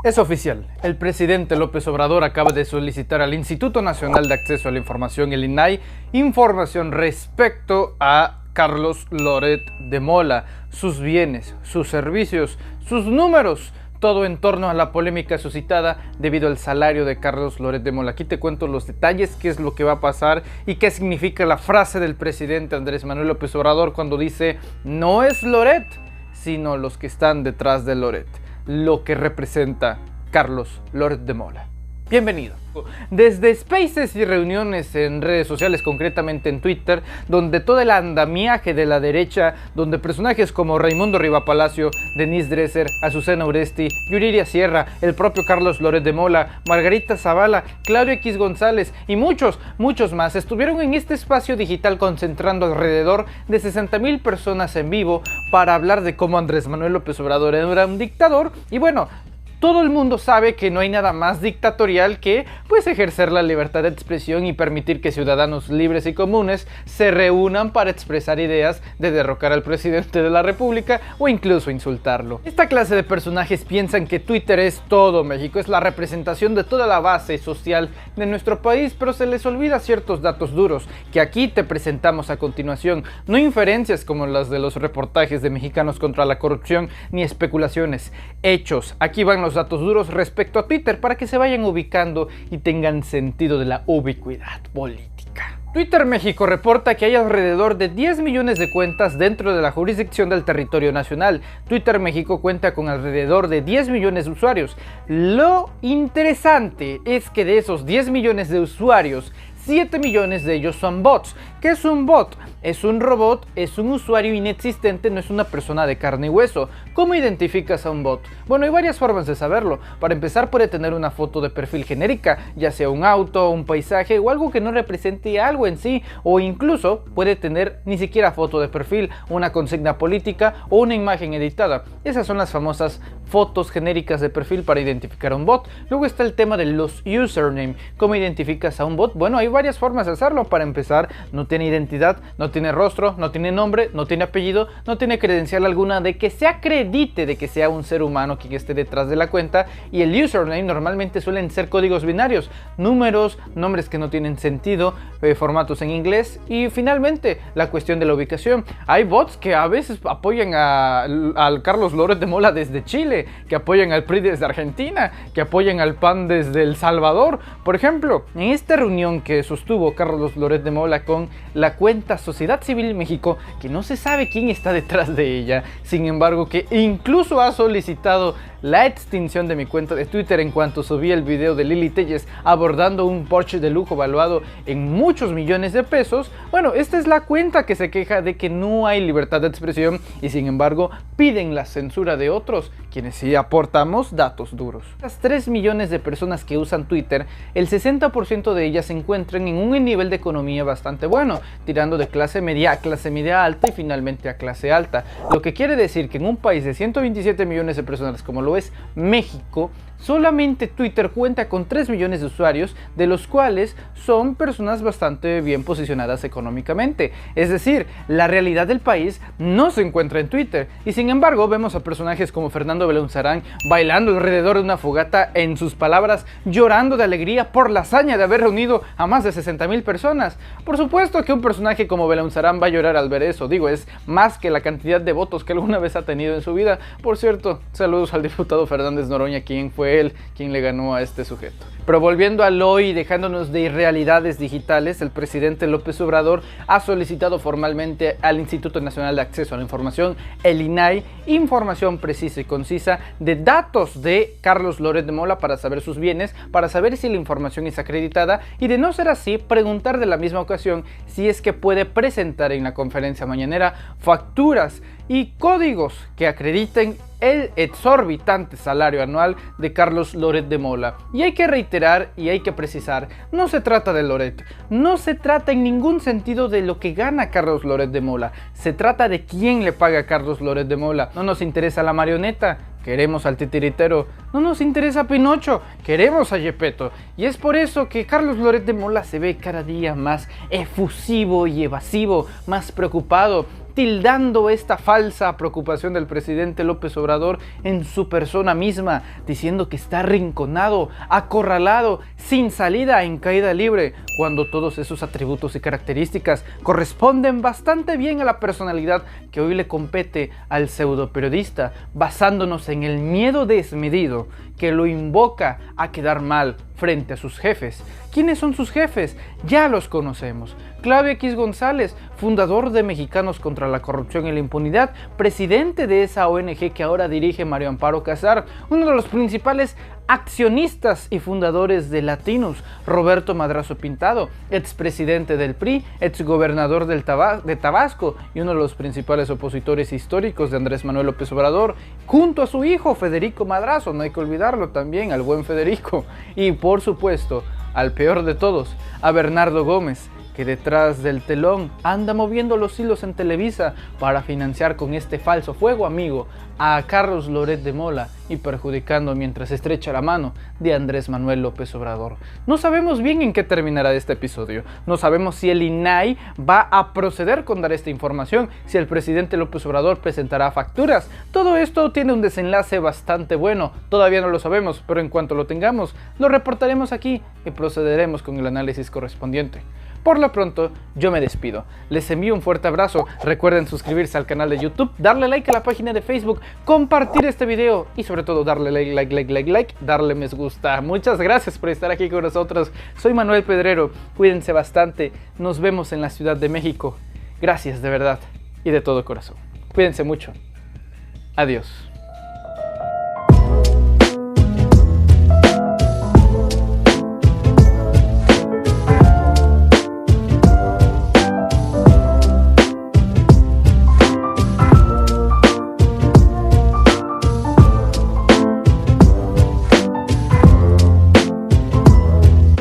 Es oficial, el presidente López Obrador acaba de solicitar al Instituto Nacional de Acceso a la Información, el INAI, información respecto a Carlos Loret de Mola, sus bienes, sus servicios, sus números, todo en torno a la polémica suscitada debido al salario de Carlos Loret de Mola. Aquí te cuento los detalles, qué es lo que va a pasar y qué significa la frase del presidente Andrés Manuel López Obrador cuando dice no es Loret, sino los que están detrás de Loret, lo que representa Carlos Loret de Mola. Bienvenido. Desde spaces y reuniones en redes sociales, concretamente en Twitter, donde todo el andamiaje de la derecha, donde personajes como Raimundo Rivapalacio, Denise Dresser, Azucena Uresti, Yuriria Sierra, el propio Carlos Loret de Mola, Margarita Zavala, Claudio X González y muchos más estuvieron en este espacio digital concentrando alrededor de 60,000 personas en vivo para hablar de cómo Andrés Manuel López Obrador era un dictador. Y bueno, todo el mundo sabe que no hay nada más dictatorial que ejercer la libertad de expresión y permitir que ciudadanos libres y comunes se reúnan para expresar ideas de derrocar al presidente de la República o incluso insultarlo. Esta clase de personajes piensan que Twitter es todo México, es la representación de toda la base social de nuestro país, pero se les olvida ciertos datos duros que aquí te presentamos a continuación, no inferencias como las de los reportajes de Mexicanos contra la Corrupción ni especulaciones, hechos. Aquí van los datos duros respecto a Twitter para que se vayan ubicando y tengan sentido de la ubicuidad política. Twitter México reporta que hay alrededor de 10 millones de cuentas dentro de la jurisdicción del territorio nacional. Twitter México cuenta con alrededor de 10 millones de usuarios. Lo interesante es que de esos 10 millones de usuarios, 7 millones de ellos son bots. ¿Qué es un bot? Es un robot, es un usuario inexistente, no es una persona de carne y hueso. ¿Cómo identificas a un bot? Bueno, hay varias formas de saberlo. Para empezar, puede tener una foto de perfil genérica, ya sea un auto, un paisaje o algo que no represente algo en sí, o incluso puede tener ni siquiera foto de perfil, una consigna política o una imagen editada. Esas son las famosas fotos genéricas de perfil para identificar a un bot. Luego está el tema de los username. ¿Cómo identificas a un bot? Bueno, hay varias formas de hacerlo. Para empezar, no tiene identidad, no tiene rostro, no tiene nombre, no tiene apellido, no tiene credencial alguna de que se acredite de que sea un ser humano quien esté detrás de la cuenta, y el username normalmente suelen ser códigos binarios, números, nombres que no tienen sentido, formatos en inglés, y finalmente la cuestión de la ubicación. Hay bots que a veces apoyan al Carlos Loret de Mola desde Chile, que apoyan al PRI desde Argentina, que apoyan al PAN desde El Salvador. Por ejemplo, en esta reunión que sostuvo Carlos Loret de Mola con la cuenta Sociedad Civil México, que no se sabe quién está detrás de ella, sin embargo que incluso ha solicitado la extinción de mi cuenta de Twitter en cuanto subí el video de Lili Telles abordando un Porsche de lujo valuado en muchos millones de pesos. Bueno, esta es la cuenta que se queja de que no hay libertad de expresión y sin embargo piden la censura de otros, quienes sí aportamos datos duros. Las 3 millones de personas que usan Twitter, el 60% de ellas se encuentran en un nivel de economía bastante bueno, tirando de clase media a clase media alta y finalmente a clase alta, lo que quiere decir que en un país de 127 millones de personas como lo es México, solamente Twitter cuenta con 3 millones de usuarios, de los cuales son personas bastante bien posicionadas económicamente. Es decir, la realidad del país no se encuentra en Twitter, y sin embargo vemos a personajes como Fernando Belaunzarán bailando alrededor de una fogata, en sus palabras llorando de alegría por la hazaña de haber reunido a más de 60,000 personas. Por supuesto que un personaje como Belaunzarán va a llorar al ver eso, digo, es más que la cantidad de votos que alguna vez ha tenido en su vida. Por cierto, saludos al diputado Fernández Noroña, quien fue él quien le ganó a este sujeto. Pero volviendo al hoy, dejándonos de irrealidades digitales, el presidente López Obrador ha solicitado formalmente al Instituto Nacional de Acceso a la Información, el INAI, información precisa y concisa de datos de Carlos Loret de Mola para saber sus bienes, para saber si la información es acreditada y, de no ser así, preguntar de la misma ocasión si es que puede presentar en la conferencia mañanera facturas y códigos que acrediten el exorbitante salario anual de Carlos Loret de Mola. Y hay que reiterar y hay que precisar, no se trata de Loret, no se trata en ningún sentido de lo que gana Carlos Loret de Mola, se trata de quién le paga a Carlos Loret de Mola. No nos interesa la marioneta, queremos al titiritero. No nos interesa Pinocho, queremos a Gepetto. Y es por eso que Carlos Loret de Mola se ve cada día más efusivo y evasivo, más preocupado. tildando esta falsa preocupación del presidente López Obrador en su persona misma, diciendo que está arrinconado, acorralado, sin salida, en caída libre, cuando todos esos atributos y características corresponden bastante bien a la personalidad que hoy le compete al pseudo periodista, basándonos en el miedo desmedido que lo invoca a quedar mal frente a sus jefes. ¿Quiénes son sus jefes? Ya los conocemos. Claudio X González, fundador de Mexicanos contra la Corrupción y la Impunidad, presidente de esa ONG que ahora dirige Mario Amparo Casar, uno de los principales accionistas y fundadores de Latinos, Roberto Madrazo Pintado, expresidente del PRI, exgobernador de Tabasco y uno de los principales opositores históricos de Andrés Manuel López Obrador, junto a su hijo Federico Madrazo, no hay que olvidarlo también, al buen Federico, y por supuesto, al peor de todos, a Bernardo Gómez, que detrás del telón anda moviendo los hilos en Televisa para financiar con este falso fuego amigo a Carlos Loret de Mola y perjudicando mientras estrecha la mano de Andrés Manuel López Obrador. No sabemos bien en qué terminará este episodio, no sabemos si el INAI va a proceder con dar esta información, si el presidente López Obrador presentará facturas. Todo esto tiene un desenlace bastante bueno, todavía no lo sabemos, pero en cuanto lo tengamos, lo reportaremos aquí y procederemos con el análisis correspondiente. Por lo pronto, yo me despido. Les envío un fuerte abrazo. Recuerden suscribirse al canal de YouTube, darle like a la página de Facebook, compartir este video y sobre todo darle like, darle me gusta. Muchas gracias por estar aquí con nosotros. Soy Manuel Pedrero. Cuídense bastante. Nos vemos en la Ciudad de México. Gracias de verdad y de todo corazón. Cuídense mucho. Adiós.